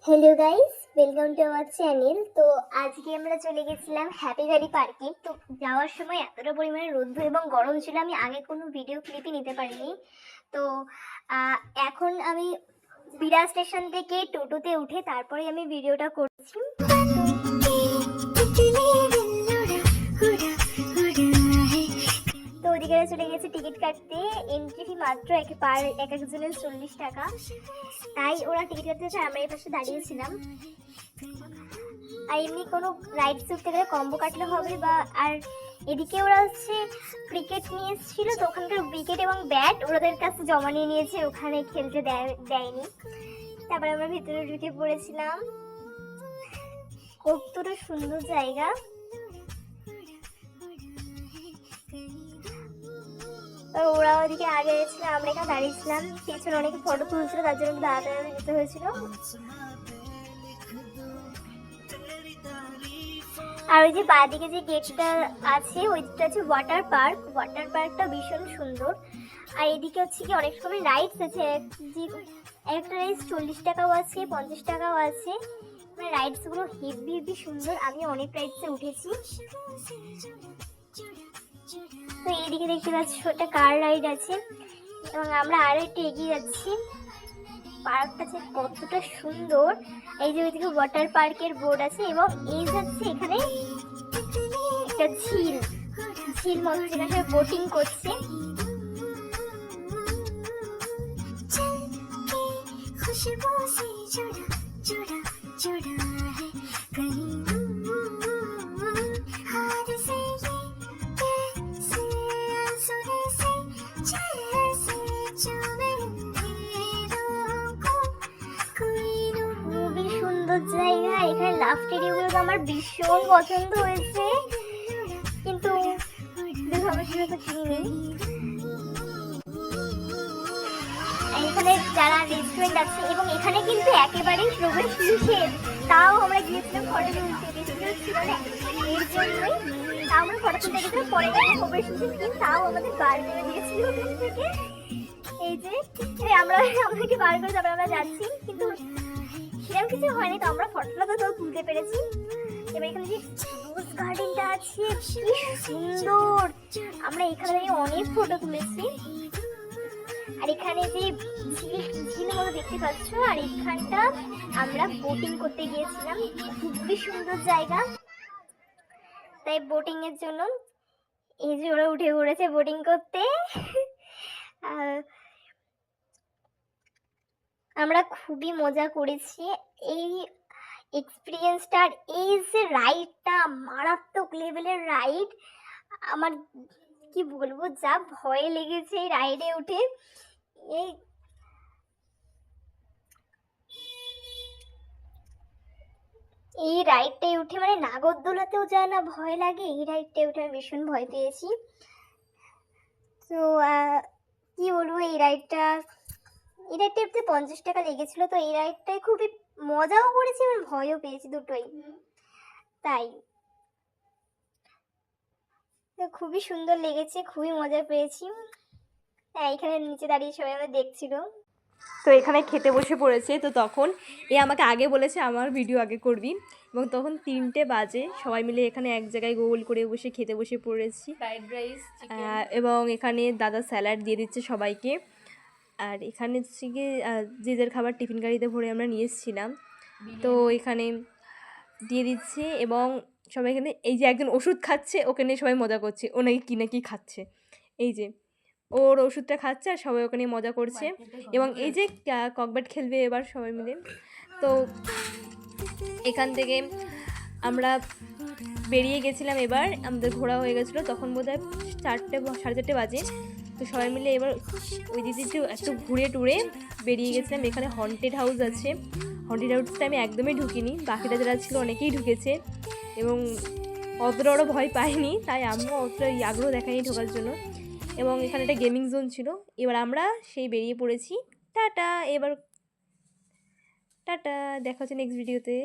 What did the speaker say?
Hello guys, welcome to our channel. তো আজকে আমরা চলে গেছিলাম হ্যাপি ভ্যালি পার্কে। তো যাওয়ার সময় এতটা পরিমাণে রোদ্দু এবং গরম ছিল, আমি আগে কোনো ভিডিও ক্লিপই নিতে পারিনি। তো এখন আমি বিড়া স্টেশন থেকে টোটোতে উঠে তারপরে আমি ভিডিওটা করছি। তো ওদিকে চলে গেছে টিকিট কাটতে। এন্ট্রি ফি মাত্র এক একজনের 40 টাকা। তাই ওরা টিকিট কাটতে চায়, আমরা এই পাশে দাঁড়িয়েছিলাম। আর এমনি কোনো রাইডস উঠতে গেলে কম্বো কাটলে হবে বা। আর এদিকে ওরা হচ্ছে ক্রিকেট নিয়ে এসেছিল, তো ওখানকার উইকেট এবং ব্যাট ওদের কাছে জমা নিয়ে নিয়েছে, ওখানে খেলতে দেয়নি। তারপরে আমরা ভিতরে ঢুকে পড়েছিলাম। কতটা সুন্দর জায়গা। ওরা ওদিকে আগে গেছিল, আমরা এখানে দাঁড়িয়েছিলাম। পেছনে অনেকে ফটো তুলছিল, তার জন্য দাঁড়াতে যেতে হয়েছিল। আর ওই যে বাঁদিকে যে গেটটা আছে, ওইটা হচ্ছে ওয়াটার পার্ক। ওয়াটার পার্কটা ভীষণ সুন্দর। আর এদিকে হচ্ছে কি অনেক সময় রাইডস আছে, একটা রাইডস 40 টাকাও আছে, 50 টাকাও আছে। মানে রাইডসগুলো হেভি হেভি সুন্দর। আমি অনেক রাইডসে উঠেছি। তো এইদিকে দেখতে পাচ্ছি একটা কার রাইড আছে এবং আমরা আরো একটু এগিয়ে যাচ্ছি। পার্কটা যে কতটা সুন্দর। এই যে ওইদিকে ওয়াটার পার্কের বোর্ড আছে এবং এই যাচ্ছে এখানে একটা ঝিল মতো, যেখানে বোটিং করছে। জায়গা এখানে লাফ এরিয়াগুলো তো আমার ভীষণ পছন্দ হয়েছে, কিন্তু কিনি। এখানে যারা রেস্টুরেন্ট আছে এবং এখানে কিন্তু একেবারেই প্রবেশ নিষেধ, তাও আমরা গিয়েছিলাম ফটো তুলতে। রেস্টুরেন্ট ছিল না এর জন্যই, তাও আমরা ফটো তুলতে গেছিলাম। পরে প্রবেশ নিষেধ কিন্তু তাও আমাদের বার করে দিয়েছিল ওখান থেকে। এই যে আমাদেরকে বার করে তারপরে আমরা যাচ্ছি, কিন্তু সেরকম কিছু হয়নি। তো আমরা ফটোটা তো তুলতে পেরেছি। এবার এখানে যে রোজ গার্ডেনটা আছে কি সুন্দর, আমরা এখানে অনেক ফটো তুলেছি। আর এখানে যে ঝিলের মতো দেখতে পাচ্ছ, আর এখানটা আমরা বোটিং করতে গিয়েছিলাম। খুবই সুন্দর জায়গা, তাই বোটিং এর জন্য এই যে ওরা উঠে পড়েছে বোটিং করতে। আমরা খুবই মজা করেছি এই এক্সপিরিয়েন্সটার। এই যে রাইডটা মারাত্মক লেভেলের রাইড, আমার কি বলবো, যা ভয় লেগেছে এই রাইডে উঠে। এই রাইডটাই উঠে মানে নাগরদোলাতেও যা না ভয় লাগে, এই রাইডটাই উঠে আমি ভীষণ ভয় পেয়েছি। তো কি বলবো, এই রাইডটা উঠতে 50 টাকা লেগেছিল। তো এই রাইডটাই খুবই মজাও করেছি এবং ভয়ও পেয়েছি, দুটোই। তাই খুবই সুন্দর লেগেছে, খুবই মজা পেয়েছি। এখানে নিচে দাঁড়িয়ে সবাই আমরা দেখছিল। তো এখানে খেতে বসে পড়েছে। তো তখন এ আমাকে আগে বলেছে আমার ভিডিও আগে করবি, এবং তখন 3টে বাজে। সবাই মিলে এখানে এক জায়গায় গোল করে বসে খেতে বসে পড়েছি। ফ্রাইড রাইস, এবং এখানে দাদা স্যালাড দিয়ে দিচ্ছে সবাইকে। আর এখানে হচ্ছে গিয়ে যে যার খাবার টিফিন গাড়িতে ভরে আমরা নিয়ে এসেছিলাম। তো এখানে দিয়ে দিচ্ছে এবং সবাই এখানে, এই যে একজন ওষুধ খাচ্ছে, ওকে নিয়ে সবাই মজা করছে, ও নাকি কী নাকি খাচ্ছে। এই যে ওর ওষুধটা খাচ্ছে আর সবাই ওকে নিয়ে মজা করছে। এবং এই যে ককব্যাট খেলবে এবার সবাই মিলে। তো এখান থেকে আমরা বেরিয়ে গেছিলাম। এবার আমাদের ঘোরা হয়ে গেছিলো, তখন বোধহয় 4:30 বাজে। তো সবাই মিলে এবার ওই দিদিটি একটু ঘুরে টুরে বেরিয়ে গেছিলাম। এখানে হন্টেড হাউস আছে। হন্টেড হাউসটা আমি একদমই ঢুকিনি, বাকিটা যারা ছিল অনেকেই ঢুকেছে এবং অতটা ভয় পাইনি, তাই আমিও অতটা আগ্রহ দেখাইনি ঢোকার জন্য। এবং এখানে একটা গেমিং জোন ছিল। এবার আমরা সেই বেরিয়ে পড়েছি। টাটা। এবার টাটা, দেখা হচ্ছে নেক্সট ভিডিওতে।